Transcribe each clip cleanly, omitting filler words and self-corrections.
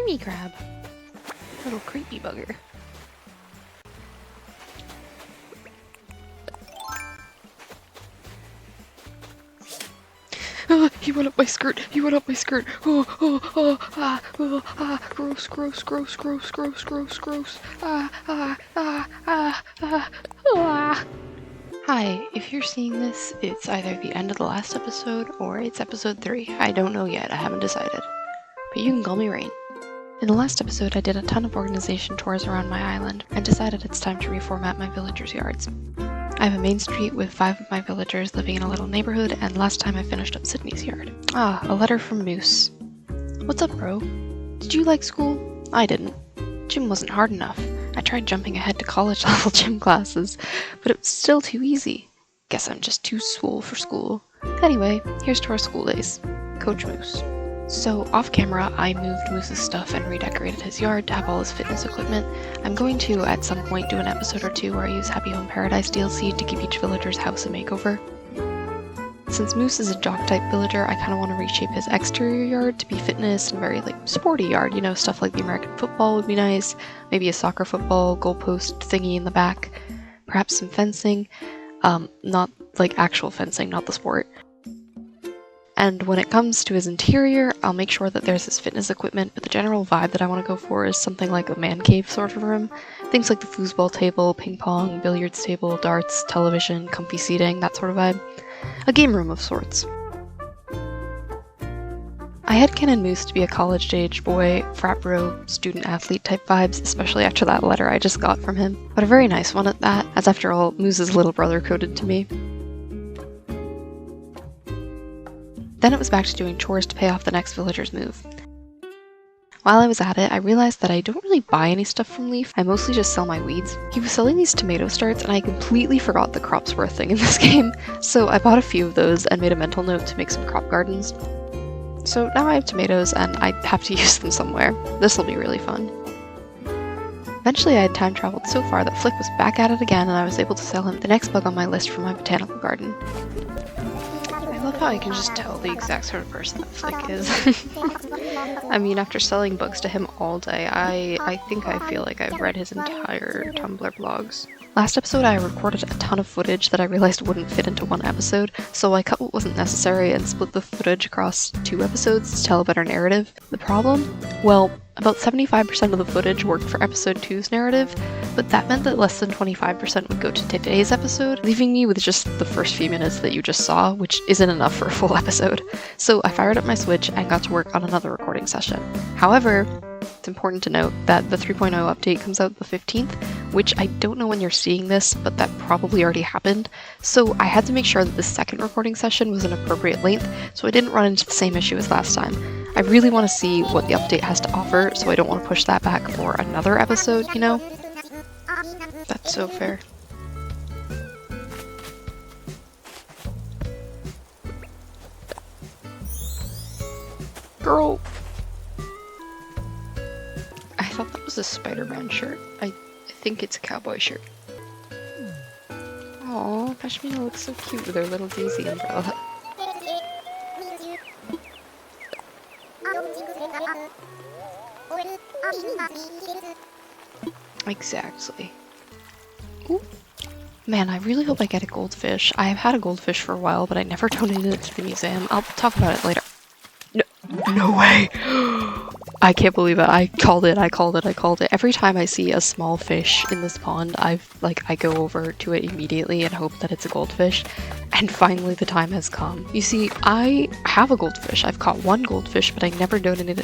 creamy crab. Little creepy bugger. He went up my skirt! He went up my skirt! Gross, gross, gross, gross, gross, gross, gross. Hi, if you're seeing this, it's either the end of the last episode or it's episode 3. I don't know yet, I haven't decided. But you can call me Rain. In the last episode, I did a ton of organization tours around my island and decided it's time to reformat my villagers' yards. I have a main street with 5 of my villagers living in a little neighborhood, and last time I finished up Sydney's yard. Ah, a letter from Moose. What's up, bro? Did you like school? I didn't. Gym wasn't hard enough. I tried jumping ahead to college-level gym classes, but it was still too easy. Guess I'm just too swole for school. Anyway, here's to our school days. Coach Moose. So, off camera, I moved Moose's stuff and redecorated his yard to have all his fitness equipment. I'm going to, at some point, do an episode or 2 where I use Happy Home Paradise DLC to give each villager's house a makeover. Since Moose is a jock-type villager, I kind of want to reshape his exterior yard to be fitness and very, sporty yard. You know, stuff like the American football would be nice, maybe a soccer football, goalpost thingy in the back, perhaps some fencing. Not, actual fencing, not the sport. And when it comes to his interior, I'll make sure that there's his fitness equipment, but the general vibe that I want to go for is something like a man cave sort of room. Things like the foosball table, ping pong, billiards table, darts, television, comfy seating, that sort of vibe. A game room of sorts. I headcanon Moose to be a college-age boy, frat bro, student-athlete type vibes, especially after that letter I just got from him. But a very nice one at that, as after all, Moose's little brother coded to me. Then it was back to doing chores to pay off the next villager's move. While I was at it, I realized that I don't really buy any stuff from Leaf, I mostly just sell my weeds. He was selling these tomato starts and I completely forgot that crops were a thing in this game, so I bought a few of those and made a mental note to make some crop gardens. So now I have tomatoes and I have to use them somewhere. This will be really fun. Eventually I had time traveled so far that Flick was back at it again and I was able to sell him the next bug on my list for my botanical garden. I love how I can just tell the exact sort of person that Flick is. I mean, after selling bugs to him all day, I think I feel like I've read his entire Tumblr blogs. Last episode I recorded a ton of footage that I realized wouldn't fit into one episode, so I cut what wasn't necessary and split the footage across 2 episodes to tell a better narrative. The problem? Well, about 75% of the footage worked for episode 2's narrative, but that meant that less than 25% would go to today's episode, leaving me with just the first few minutes that you just saw, which isn't enough for a full episode. So I fired up my Switch and got to work on another recording session. However, it's important to note that the 3.0 update comes out the 15th, which I don't know when you're seeing this, but that probably already happened, so I had to make sure that the second recording session was an appropriate length, so I didn't run into the same issue as last time. I really want to see what the update has to offer, so I don't want to push that back for another episode, you know? That's so fair. Girl! I thought that was a Spider-Man shirt. I think it's a cowboy shirt. Aww, Pashmina looks so cute with her little daisy umbrella. Exactly. Ooh. Man, I really hope I get a goldfish. I have had a goldfish for a while, but I never donated it to the museum. I'll talk about it later. No way! I can't believe it. I called it. Every time I see a small fish in this pond, I go over to it immediately and hope that it's a goldfish. And finally the time has come. You see, I have a goldfish. I've caught 1 goldfish, but I never donated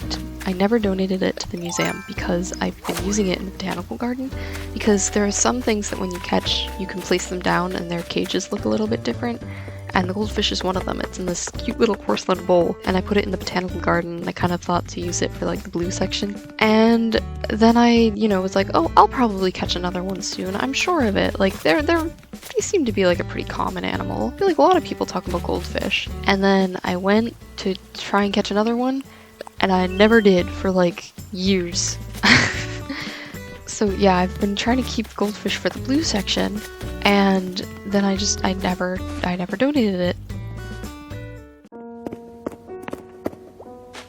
it to the museum because I've been using it in the botanical garden. Because there are some things that when you catch, you can place them down and their cages look a little bit different. And the goldfish is one of them. It's in this cute little porcelain bowl, and I put it in the botanical garden, and I kind of thought to use it for, the blue section. And then I, was like, oh, I'll probably catch another one soon. I'm sure of it. They seem to be, a pretty common animal. I feel like a lot of people talk about goldfish. And then I went to try and catch another one, and I never did for, years. So yeah, I've been trying to keep goldfish for the blue section, and then I never donated it.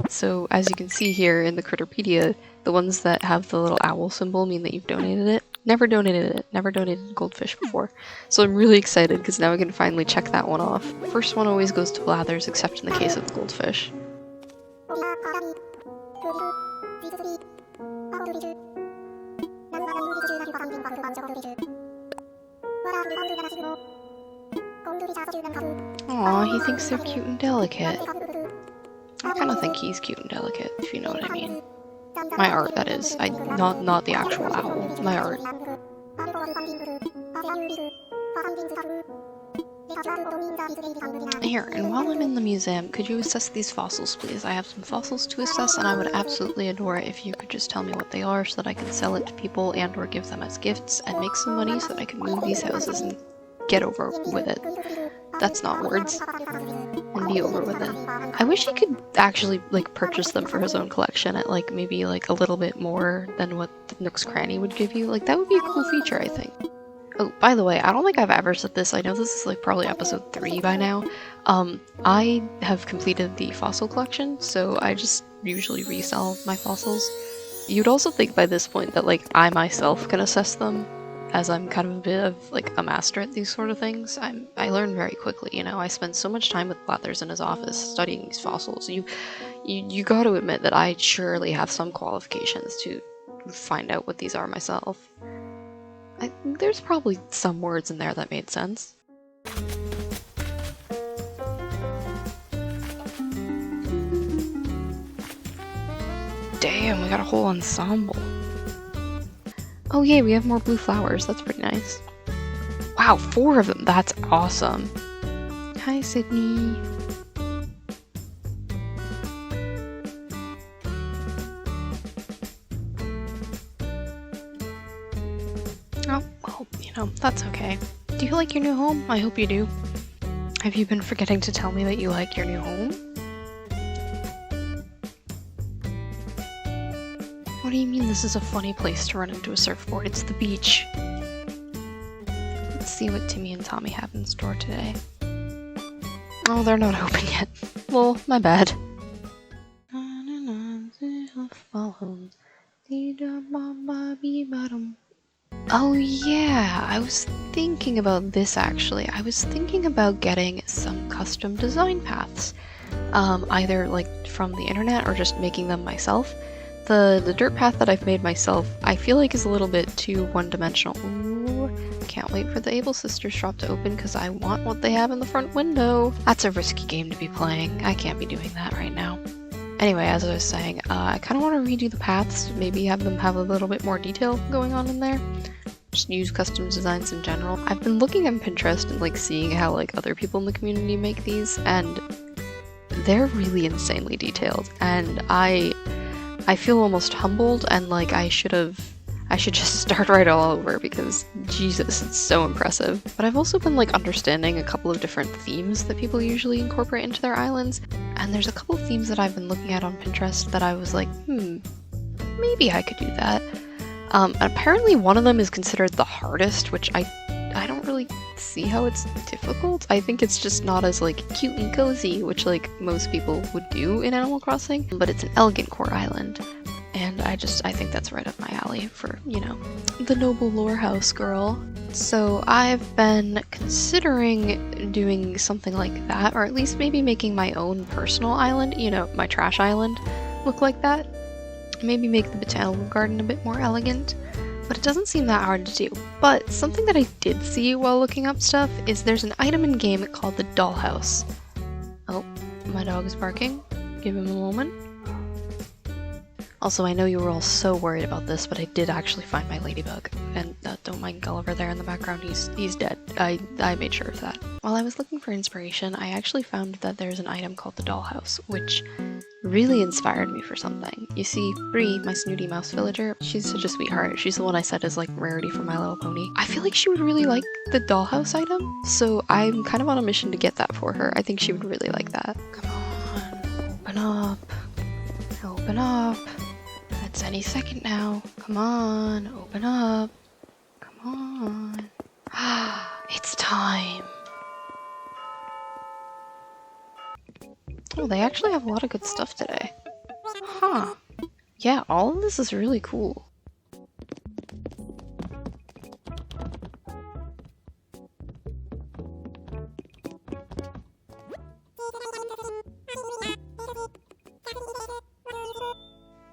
So so as you can see here in the Critterpedia, the ones that have the little owl symbol mean that you've donated it. Never donated it. Never donated goldfish before. So I'm really excited because now I can finally check that one off. First one always goes to Blathers, except in the case of the goldfish. Aw, he thinks they're cute and delicate. I kind of think he's cute and delicate, if you know what I mean. My art, that is. Not the actual owl. My art. Here, and while I'm in the museum, could you assess these fossils, please? I have some fossils to assess, and I would absolutely adore it if you could just tell me what they are so that I can sell it to people and or give them as gifts and make some money so that I can move these houses and get over with it. That's not words. And be over with it. I wish he could actually, like, purchase them for his own collection at, like, maybe, like, a little bit more than what the Nook's Cranny would give you. Like, that would be a cool feature, I think. Oh, by the way, I don't think I've ever said this. I know this is, like, probably episode 3 by now. I have completed the fossil collection, so I just usually resell my fossils. You'd also think by this point that, like, I myself can assess them, as I'm kind of a bit of, like, a master at these sort of things. I learn very quickly, you know. I spend so much time with Blathers in his office studying these fossils. You got to admit that I surely have some qualifications to find out what these are myself. There's probably some words in there that made sense. Damn, we got a whole ensemble. Oh yay, we have more blue flowers. That's pretty nice. Wow, 4 of them. That's awesome. Hi, Sydney. Oh, well, you know, that's okay. Do you like your new home? I hope you do. Have you been forgetting to tell me that you like your new home? What do you mean this is a funny place to run into a surfboard? It's the beach. Let's see what Timmy and Tommy have in store today. Oh, they're not open yet. Well, my bad. Oh yeah, I was thinking about this actually. I was thinking about getting some custom design paths. Either like from the internet or just making them myself. The dirt path that I've made myself, I feel like is a little bit too one-dimensional. Ooh, can't wait for the Able Sisters shop to open because I want what they have in the front window. That's a risky game to be playing. I can't be doing that right now. Anyway, as I was saying, I kind of want to redo the paths, maybe have them have a little bit more detail going on in there. Just use custom designs in general. I've been looking on Pinterest and like seeing how like other people in the community make these, and they're really insanely detailed, and I feel almost humbled and like I should just start right all over because Jesus, it's so impressive. But I've also been like understanding a couple of different themes that people usually incorporate into their islands, and there's a couple of themes that I've been looking at on Pinterest that I was like, maybe I could do that. Apparently one of them is considered the hardest, which I don't really see how it's difficult. I think it's just not as like cute and cozy, which like most people would do in Animal Crossing, but it's an elegant core island. And I think that's right up my alley for, you know, the noble lore house girl. So I've been considering doing something like that, or at least maybe making my own personal island, you know, my trash island, look like that. Maybe make the botanical garden a bit more elegant. But it doesn't seem that hard to do. But something that I did see while looking up stuff is there's an item in game called the dollhouse. Oh, my dog is barking. Give him a moment. Also, I know you were all so worried about this, but I did actually find my ladybug. And don't mind Gulliver there in the background, he's dead. I made sure of that. While I was looking for inspiration, I actually found that there's an item called the dollhouse, which really inspired me for something. You see, Bree, my snooty mouse villager, she's such a sweetheart. She's the one I said is like rarity for My Little Pony. I feel like she would really like the dollhouse item, so I'm kind of on a mission to get that for her. I think she would really like that. Come on, open up. Open up. It's any second now. Come on, open up. Come on. It's time. Oh, they actually have a lot of good stuff today. Huh. Yeah, all of this is really cool.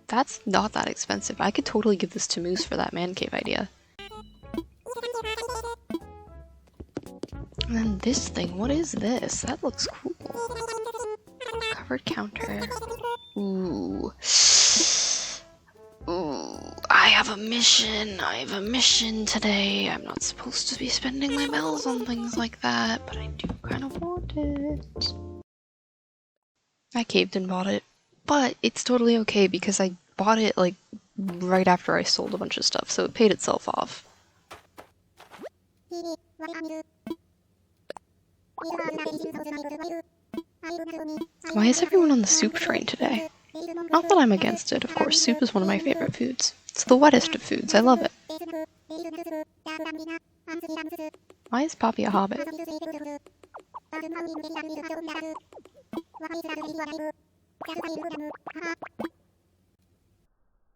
That's not that expensive. I could totally give this to Moose for that man cave idea. And then this thing, what is this? That looks cool. Covered counter. Ooh. Ooh. I have a mission. I have a mission today. I'm not supposed to be spending my bells on things like that, but I do kind of want it. I caved and bought it. But it's totally okay because I bought it like right after I sold a bunch of stuff, so it paid itself off. Why is everyone on the soup train today? Not that I'm against it, of course, soup is one of my favorite foods. It's the wettest of foods, I love it. Why is Poppy a hobbit?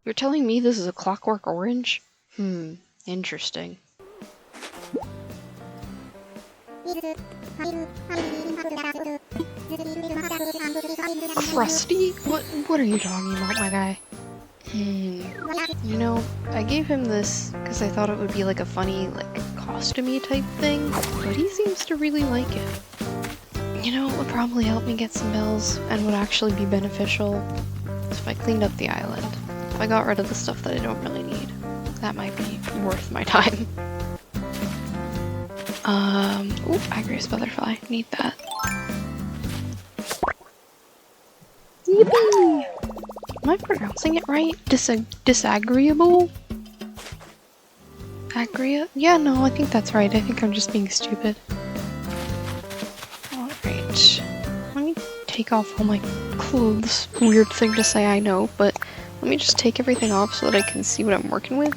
You're telling me this is a Clockwork Orange? Interesting. Crusty? What are you talking about, my guy? You know, I gave him this because I thought it would be like a funny, like, costumey type thing, but he seems to really like it. You know, it would probably help me get some bells, and would actually be beneficial if I cleaned up the island. If I got rid of the stuff that I don't really need. That might be worth my time. Ooh, Agrius Butterfly. Need that. Yippee! Am I pronouncing it right? Disagreeable? Agria? Yeah, no, I think that's right. I think I'm just being stupid. Alright. Let me take off all my clothes. Weird thing to say, I know, but let me just take everything off so that I can see what I'm working with.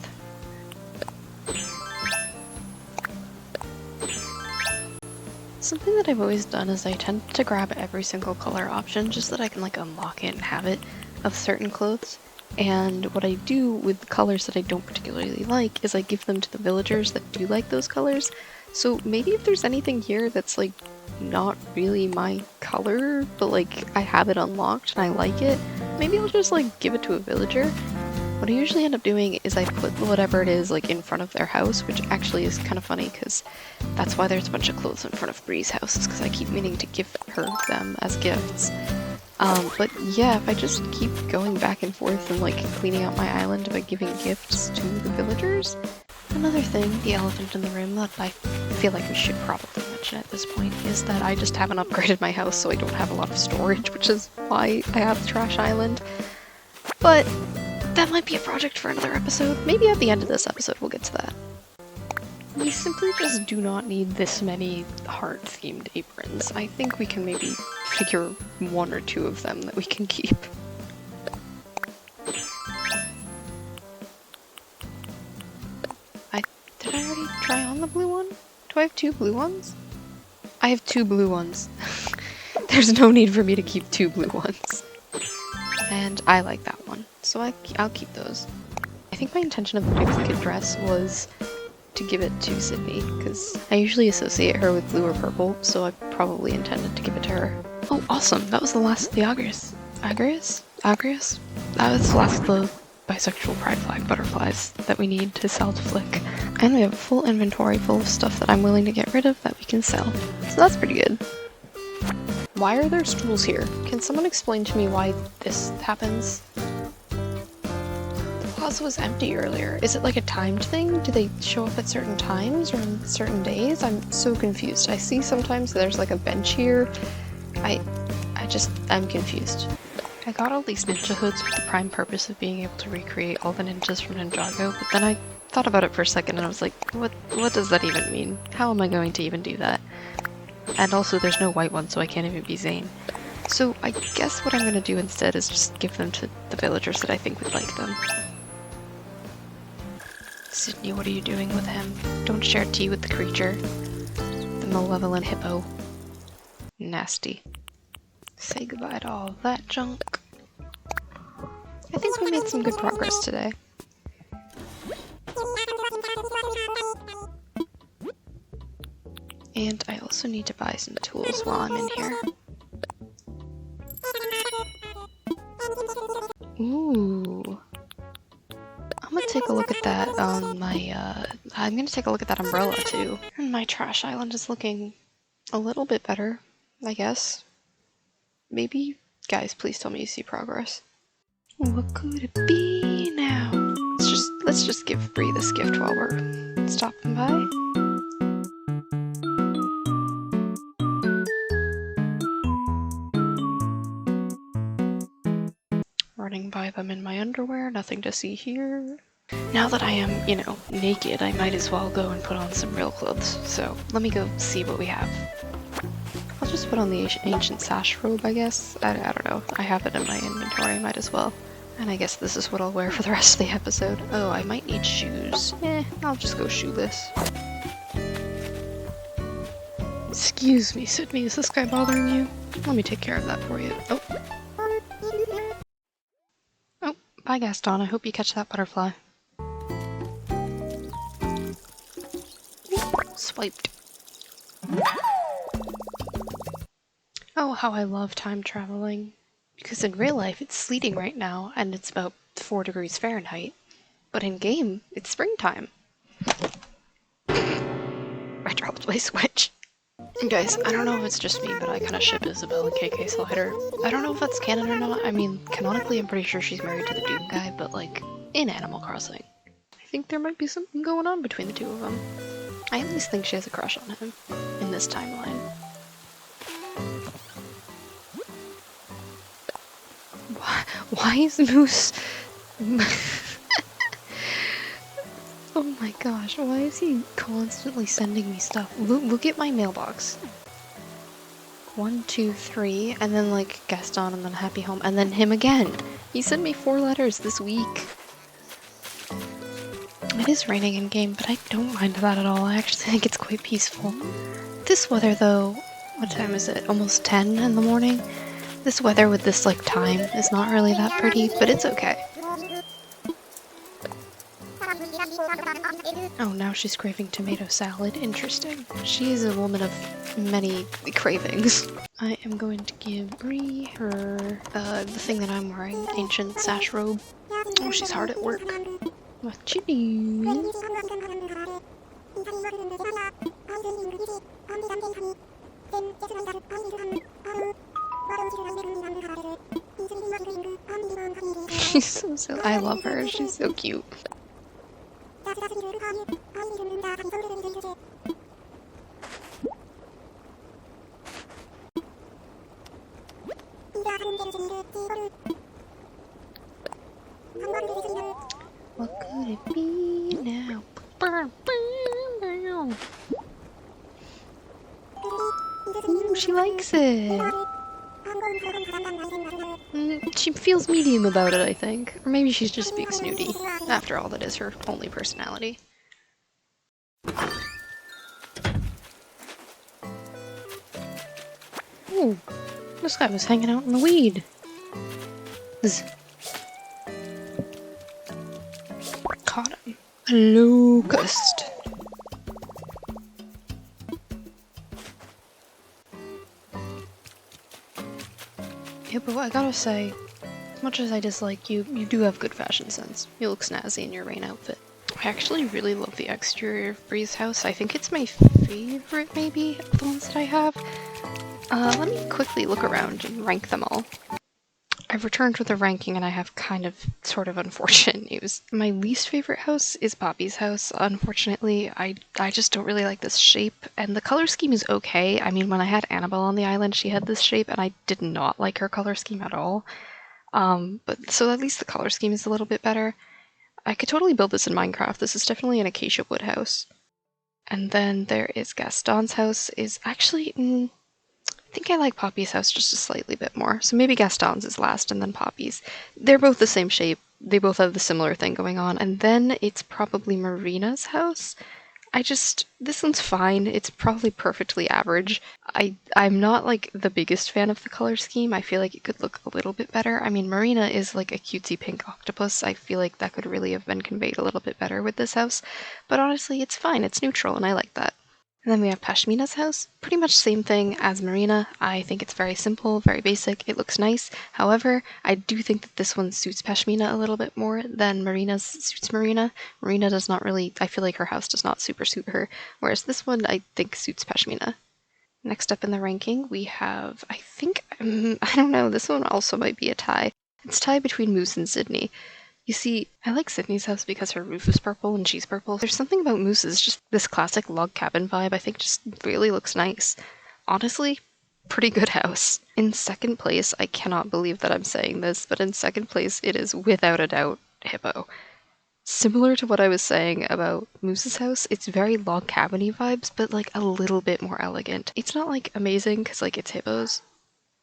Something that I've always done is I tend to grab every single color option just so that I can like unlock it and have it of certain clothes. And what I do with the colors that I don't particularly like is I give them to the villagers that do like those colors. So maybe if there's anything here that's like not really my color, but like I have it unlocked and I like it, maybe I'll just like give it to a villager. What I usually end up doing is I put whatever it is like in front of their house, which actually is kind of funny because that's why there's a bunch of clothes in front of Bree's house, is because I keep meaning to give her them as gifts. But yeah, if I just keep going back and forth and like cleaning out my island by giving gifts to the villagers. Another thing, the elephant in the room, that I feel like we should probably mention at this point, is that I just haven't upgraded my house, so I don't have a lot of storage, which is why I have Trash Island. But that might be a project for another episode. Maybe at the end of this episode we'll get to that. We simply just do not need this many heart-themed aprons. I think we can maybe figure one or two of them that we can keep. Did I already try on the blue one? Do I have two blue ones? I have two blue ones. There's no need for me to keep two blue ones. And I like that one, so I'll keep those. I think my intention of the duplicate dress was to give it to Sydney, because I usually associate her with blue or purple, so I probably intended to give it to her. Oh, awesome! That was the last of the Agrius? Agrius? That was the last of the bisexual pride flag butterflies that we need to sell to Flick. And we have a full inventory full of stuff that I'm willing to get rid of that we can sell. So that's pretty good. Why are there stools here? Can someone explain to me why this happens? The plaza was empty earlier. Is it like a timed thing? Do they show up at certain times or on certain days? I'm so confused. I see sometimes there's like a bench here. I'm confused. I got all these ninja hoods with the prime purpose of being able to recreate all the ninjas from Ninjago, but then I thought about it for a second and I was like, what does that even mean? How am I going to even do that? And also there's no white one, so I can't even be Zane. So I guess what I'm going to do instead is just give them to the villagers that I think would like them. Sydney, what are you doing with him? Don't share tea with the creature. The malevolent hippo. Nasty. Say goodbye to all that junk. I think we made some good progress today. And I also need to buy some tools while I'm in here. Ooh. I'm gonna take a look at that I'm gonna take a look at that umbrella too. And my trash island is looking a little bit better, I guess. Maybe? Guys, please tell me you see progress. What could it be now? Let's just give Bree this gift while we're stopping by. Running by them in my underwear, nothing to see here. Now that I am, you know, naked, I might as well go and put on some real clothes. So let me go see what we have. I'll just put on the ancient sash robe, I guess. I don't know. I have it in my inventory, I might as well. And I guess this is what I'll wear for the rest of the episode. Oh, I might need shoes. I'll just go shoeless. Excuse me, Sydney, is this guy bothering you? Let me take care of that for you. Oh. Oh, bye Gaston, I hope you catch that butterfly. Swiped. Oh, how I love time traveling. Because in real life, it's sleeting right now, and it's about 4 degrees Fahrenheit. But in game, it's springtime. I dropped my switch. And guys, I don't know if it's just me, but I kind of ship Isabelle and KK Slider. I don't know if that's canon or not. I mean, canonically, I'm pretty sure she's married to the Doom guy, but like, in Animal Crossing, I think there might be something going on between the two of them. I at least think she has a crush on him in this timeline. Why is Moose... Oh my gosh, why is he constantly sending me stuff? Look at my mailbox. 1, 2, 3, and then like Gaston, and then Happy Home, and then him again. He sent me 4 letters this week. It is raining in game, but I don't mind that at all. I actually think it's quite peaceful. This weather though, what time is it? Almost 10 in the morning? This weather with this like time is not really that pretty, but it's okay. Oh, now she's craving tomato salad. Interesting. She is a woman of many cravings. I am going to give Bree her, the thing that I'm wearing, ancient sash robe. Oh, she's hard at work. What you do? She's so silly. I love her. She's so cute. What could it be now? Ooh, she likes it. She feels medium about it, I think. Or maybe she's just being snooty. After all, that is her only personality. Ooh, this guy was hanging out in the weed. Caught him. A locust. Yeah, but I gotta say, as much as I dislike you, you do have good fashion sense. You look snazzy in your rain outfit. I actually really love the exterior of Bree's house. I think it's my favorite, maybe, of the ones that I have. Let me quickly look around and rank them all. I've returned with a ranking and I have kind of sort of unfortunate news. My least favorite house is Poppy's house. Unfortunately, I just don't really like this shape, and the color scheme is okay. I mean, when I had Annabelle on the island, she had this shape and I did not like her color scheme at all. But so at least the color scheme is a little bit better. I could totally build this in Minecraft. This is definitely an acacia wood house. And then there is Gaston's house is actually... I think I like Poppy's house just a slightly bit more. So maybe Gaston's is last and then Poppy's. They're both the same shape. They both have the similar thing going on. And then it's probably Marina's house. This one's fine. It's probably perfectly average. I'm not like the biggest fan of the color scheme. I feel like it could look a little bit better. I mean, Marina is like a cutesy pink octopus. I feel like that could really have been conveyed a little bit better with this house. But honestly, it's fine. It's neutral, and I like that. And then we have Pashmina's house. Pretty much same thing as Marina. I think it's very simple, very basic. It looks nice. However, I do think that this one suits Pashmina a little bit more than Marina's suits Marina. Marina does not really, I feel like her house does not super suit her, whereas this one I think suits Pashmina. Next up in the ranking, we have, I think, I don't know, this one also might be a tie. It's a tie between Moose and Sydney. You see, I like Sydney's house because her roof is purple and she's purple. There's something about Moose's, just this classic log cabin vibe, I think just really looks nice. Honestly, pretty good house. In second place, I cannot believe that I'm saying this, but in second place it is without a doubt Hippo. Similar to what I was saying about Moose's house, it's very log cabin-y vibes, but like a little bit more elegant. It's not like amazing because like it's Hippo's.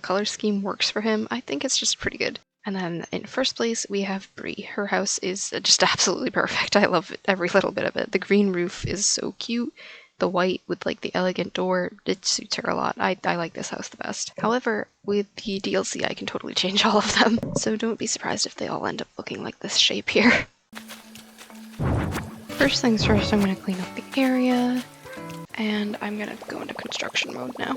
Color scheme works for him. I think it's just pretty good. And then in first place, we have Bree. Her house is just absolutely perfect. I love every little bit of it. The green roof is so cute. The white with like the elegant door, it suits her a lot. I like this house the best. However, with the DLC, I can totally change all of them. So don't be surprised if they all end up looking like this shape here. First things first, I'm going to clean up the area. And I'm going to go into construction mode now.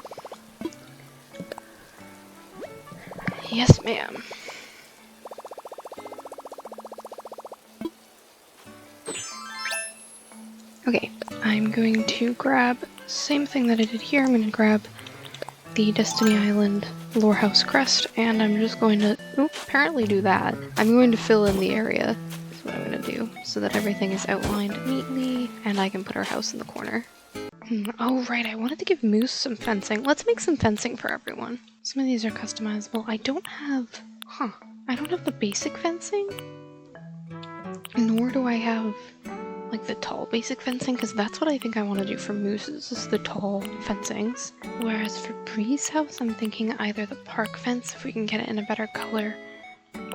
Yes, ma'am. Okay, I'm going to grab the same thing that I did here. I'm going to grab the Destiny Island Lore House crest, and I'm just going to apparently do that. I'm going to fill in the area, is what I'm going to do, so that everything is outlined neatly, and I can put our house in the corner. Oh right, I wanted to give Moose some fencing. Let's make some fencing for everyone. Some of these are customizable. I don't have the basic fencing, nor do I have like the tall basic fencing, because that's what I think I want to do for Moose's, is the tall fencings. Whereas for Bree's house, I'm thinking either the park fence, if we can get it in a better color,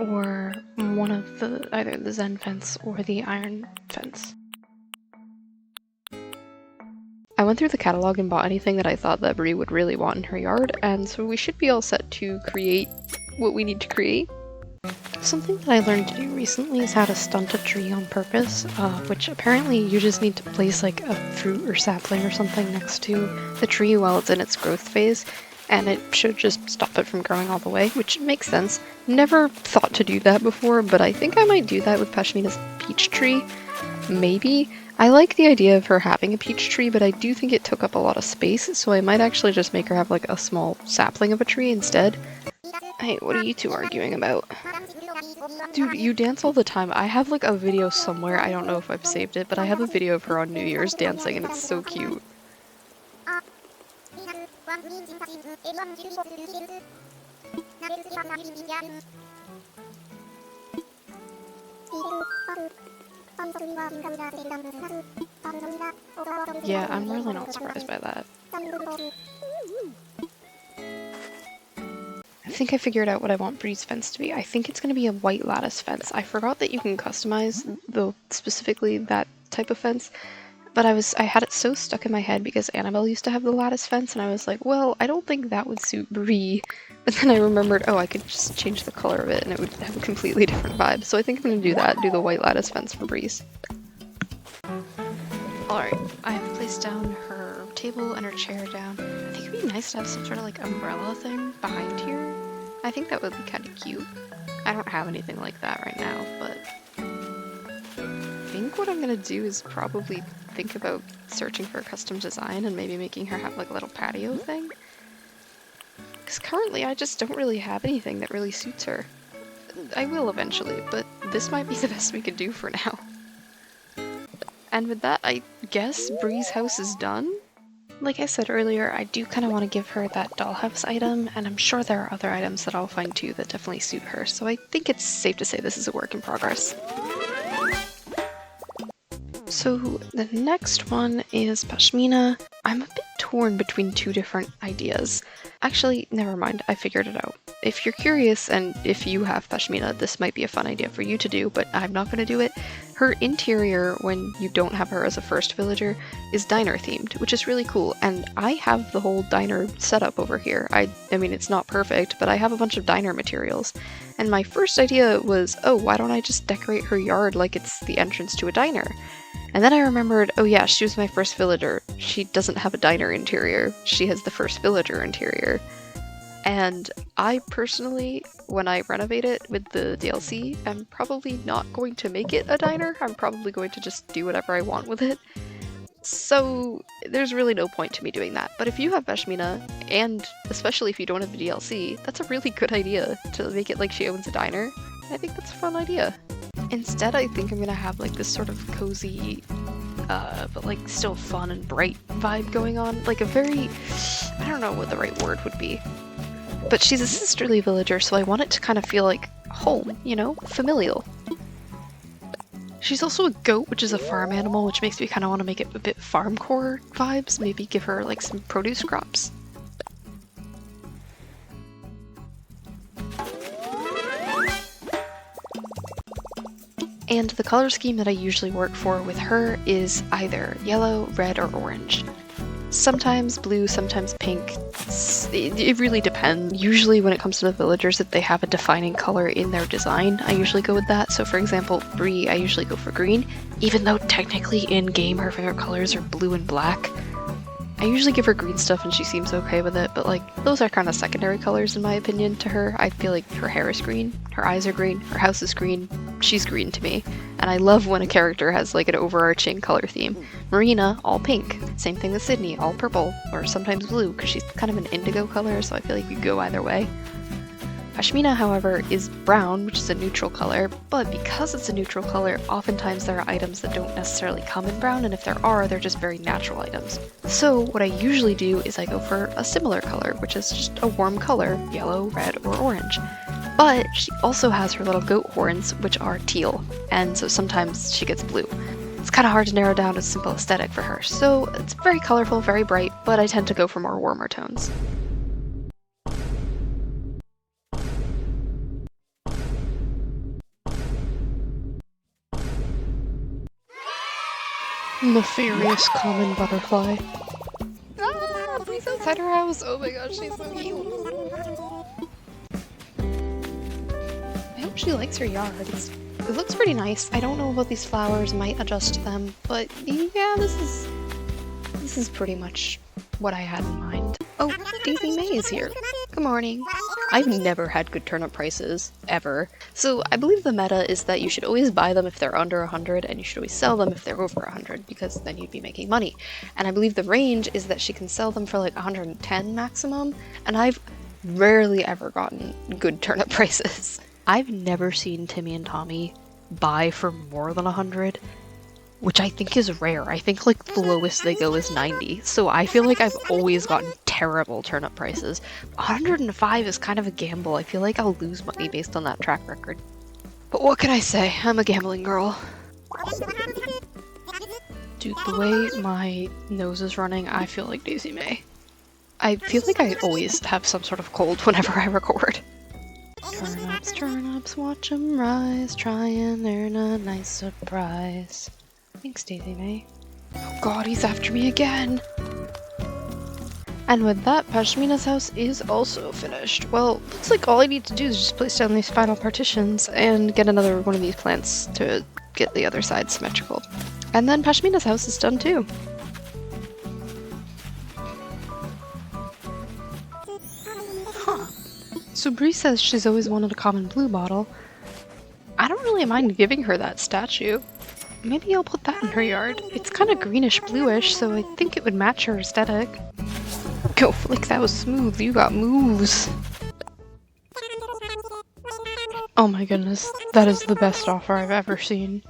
or one of either the Zen fence or the iron fence. I went through the catalog and bought anything that I thought that Bree would really want in her yard, and so we should be all set to create what we need to create. Something that I learned to do recently is how to stunt a tree on purpose, which apparently you just need to place like a fruit or sapling or something next to the tree while it's in its growth phase, and it should just stop it from growing all the way, which makes sense. Never thought to do that before, but I think I might do that with Pashmina's peach tree. Maybe. I like the idea of her having a peach tree, but I do think it took up a lot of space, so I might actually just make her have like a small sapling of a tree instead. Hey, what are you two arguing about? Dude, you dance all the time. I have like a video somewhere, I don't know if I've saved it, but I have a video of her on New Year's dancing and it's so cute. Yeah, I'm really not surprised by that. I think I figured out what I want Bree's fence to be. I think it's going to be a white lattice fence. I forgot that you can customize specifically that type of fence, but I had it so stuck in my head because Annabelle used to have the lattice fence, and I was like, well, I don't think that would suit Bree. But then I remembered, oh, I could just change the color of it and it would have a completely different vibe. So I think I'm going to do that, do the white lattice fence for Bree's. Alright, I have placed down her table and her chair down. I think it'd be nice to have some sort of like umbrella thing behind here. I think that would be kind of cute. I don't have anything like that right now, but I think what I'm gonna do is probably think about searching for a custom design and maybe making her have like a little patio thing. Because currently I just don't really have anything that really suits her. I will eventually, but this might be the best we could do for now. And with that, I guess Bree's house is done? Like I said earlier, I do kind of want to give her that dollhouse item, and I'm sure there are other items that I'll find too that definitely suit her, so I think it's safe to say this is a work in progress. So the next one is Pashmina. I'm a bit torn between two different ideas. Actually, never mind, I figured it out. If you're curious, and if you have Pashmina, this might be a fun idea for you to do, but I'm not going to do it. Her interior, when you don't have her as a first villager, is diner themed, which is really cool, and I have the whole diner setup over here. I mean, it's not perfect, but I have a bunch of diner materials. And my first idea was, oh, why don't I just decorate her yard like it's the entrance to a diner? And then I remembered, oh yeah, she was my first villager. She doesn't have a diner interior. She has the first villager interior. And I personally, when I renovate it with the DLC, I'm probably not going to make it a diner. I'm probably going to just do whatever I want with it. So there's really no point to me doing that. But if you have Pashmina, and especially if you don't have the DLC, that's a really good idea to make it like she owns a diner. I think that's a fun idea. Instead, I think I'm gonna have like this sort of cozy, but like still fun and bright vibe going on. Like a very, I don't know what the right word would be. But she's a sisterly villager, so I want it to kind of feel like home, you know? Familial. She's also a goat, which is a farm animal, which makes me kind of want to make it a bit farmcore vibes. Maybe give her like some produce crops. And the color scheme that I usually work for with her is either yellow, red, or orange. Sometimes blue, sometimes pink. It really depends. Usually when it comes to the villagers, if they have a defining color in their design, I usually go with that. So for example, Bree, I usually go for green, even though technically in-game her favorite colors are blue and black. I usually give her green stuff and she seems okay with it, but like, those are kind of secondary colors in my opinion to her. I feel like her hair is green, her eyes are green, her house is green, she's green to me. And I love when a character has like an overarching color theme. Marina, all pink. Same thing with Sydney, all purple, or sometimes blue, because she's kind of an indigo color, so I feel like you go either way. Pashmina, however, is brown, which is a neutral color, but because it's a neutral color, oftentimes there are items that don't necessarily come in brown, and if there are, they're just very natural items. So what I usually do is I go for a similar color, which is just a warm color, yellow, red, or orange. But she also has her little goat horns, which are teal, and so sometimes she gets blue. It's kind of hard to narrow down a simple aesthetic for her, so it's very colorful, very bright, but I tend to go for more warmer tones. Nefarious common butterfly. Ah, Bree's outside her house! Oh my gosh, she's so cute! I hope she likes her yard. It looks pretty nice. I don't know about these flowers, might adjust to them, but yeah, this is pretty much what I had in mind. Oh, Daisy May is here. Good morning. I've never had good turnip prices, ever. So I believe the meta is that you should always buy them if they're under 100, and you should always sell them if they're over 100, because then you'd be making money. And I believe the range is that she can sell them for like 110 maximum, and I've rarely ever gotten good turnip prices. I've never seen Timmy and Tommy buy for more than 100. Which I think is rare. I think like the lowest they go is 90. So I feel like I've always gotten terrible turnip prices. 105 is kind of a gamble. I feel like I'll lose money based on that track record. But what can I say? I'm a gambling girl. Dude, the way my nose is running, I feel like Daisy May. I feel like I always have some sort of cold whenever I record. Turnips, watch 'em rise, try and earn a nice surprise. Thanks, Daisy May. Oh god, he's after me again! And with that, Pashmina's house is also finished. Well, looks like all I need to do is just place down these final partitions and get another one of these plants to get the other side symmetrical. And then Pashmina's house is done too. Huh. So Bree says she's always wanted a common blue bottle. I don't really mind giving her that statue. Maybe I'll put that in her yard. It's kind of greenish bluish, so I think it would match her aesthetic. Go Flick, that was smooth. You got moves. Oh my goodness, that is the best offer I've ever seen.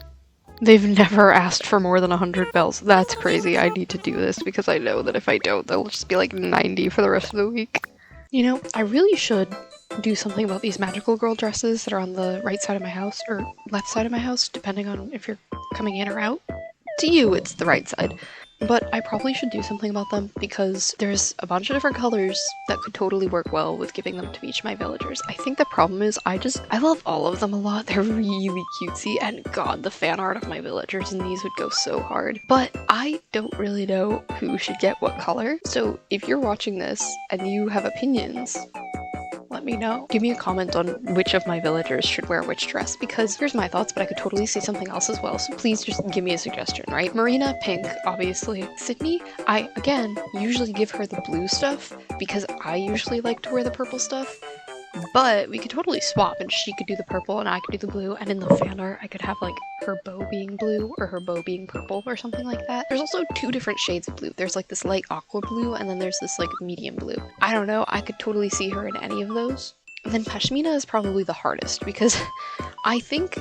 They've never asked for more than 100 bells. That's crazy. I need to do this because I know that if I don't, they'll just be like 90 for the rest of the week. You know, I really should do something about these magical girl dresses that are on the right side of my house, or left side of my house, depending on if you're coming in or out. To you, it's the right side. but I probably should do something about them because there's a bunch of different colors that could totally work well with giving them to each of my villagers. I think the problem is I love all of them a lot. They're really cutesy, and god, the fan art of my villagers in these would go so hard. But I don't really know who should get what color, so if you're watching this and you have opinions, let me know. Give me a comment on which of my villagers should wear which dress, because here's my thoughts, but I could totally see something else as well, so please just give me a suggestion, right? Marina, pink, obviously. Sydney, I, again, usually give her the blue stuff, because I usually like to wear the purple stuff, but we could totally swap, and she could do the purple and I could do the blue, and in the fan art I could have like her bow being blue or her bow being purple or something like that. There's also two different shades of blue. There's like this light aqua blue and then there's this like medium blue. I don't know, I could totally see her in any of those. And then Pashmina is probably the hardest because I think,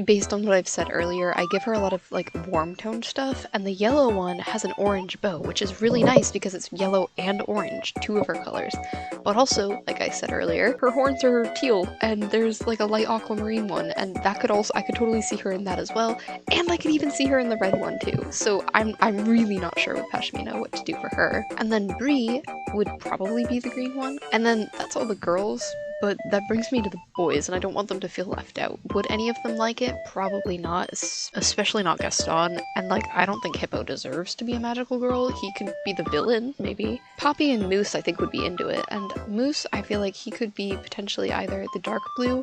based on what I've said earlier, I give her a lot of like warm toned stuff, and the yellow one has an orange bow, which is really nice because it's yellow and orange, two of her colors. But also, like I said earlier, her horns are teal, and there's like a light aquamarine one, and that could also, I could totally see her in that as well, and I could even see her in the red one too. So I'm really not sure with Pashmina what to do for her. And then Bree would probably be the green one, and then that's all the girls. But that brings me to the boys, and I don't want them to feel left out. Would any of them like it? Probably not, especially not Gaston. And like, I don't think Hippo deserves to be a magical girl. He could be the villain, maybe. Poppy and Moose, I think, would be into it. And Moose, I feel like he could be potentially either the dark blue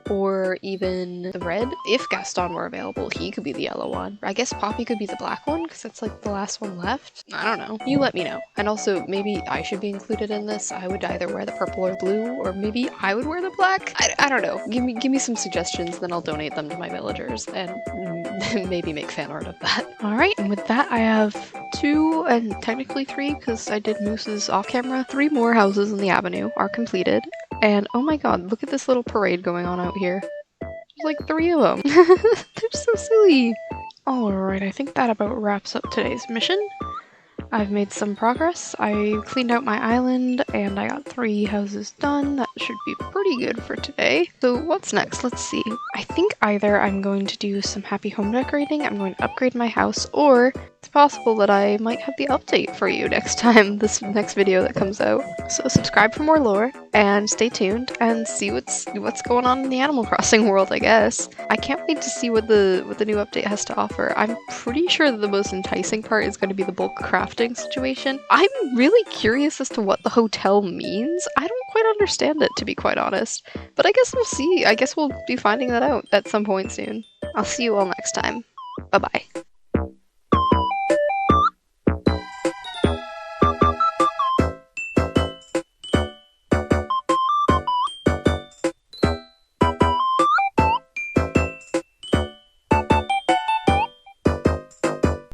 or even the red. If Gaston were available, he could be the yellow one. I guess Poppy could be the black one, because that's like the last one left. I don't know. You let me know. And also, maybe I should be included in this. I would either wear the purple or blue, or maybe I would wear the black. I don't know. Give me some suggestions, then I'll donate them to my villagers, and maybe make fan art of that. Alright, and with that I have 2, and technically 3, because I did Moose's off camera. 3 more houses in the avenue are completed. And oh my god, look at this little parade going on out here. There's like 3 of them. They're so silly. Alright, I think that about wraps up today's mission. I've made some progress. I cleaned out my island and I got 3 houses done. That should be pretty good for today. So what's next? Let's see. I think either I'm going to do some happy home decorating, I'm going to upgrade my house, or it's possible that I might have the update for you next time, this next video that comes out. So subscribe for more lore and stay tuned and see what's going on in the Animal Crossing world, I guess. I can't wait to see what the new update has to offer. I'm pretty sure that the most enticing part is going to be the bulk crafting situation. I'm really curious as to what the hotel means. I don't quite understand it, to be quite honest. But I guess we'll see. I guess we'll be finding that out at some point soon. I'll see you all next time. Bye-bye.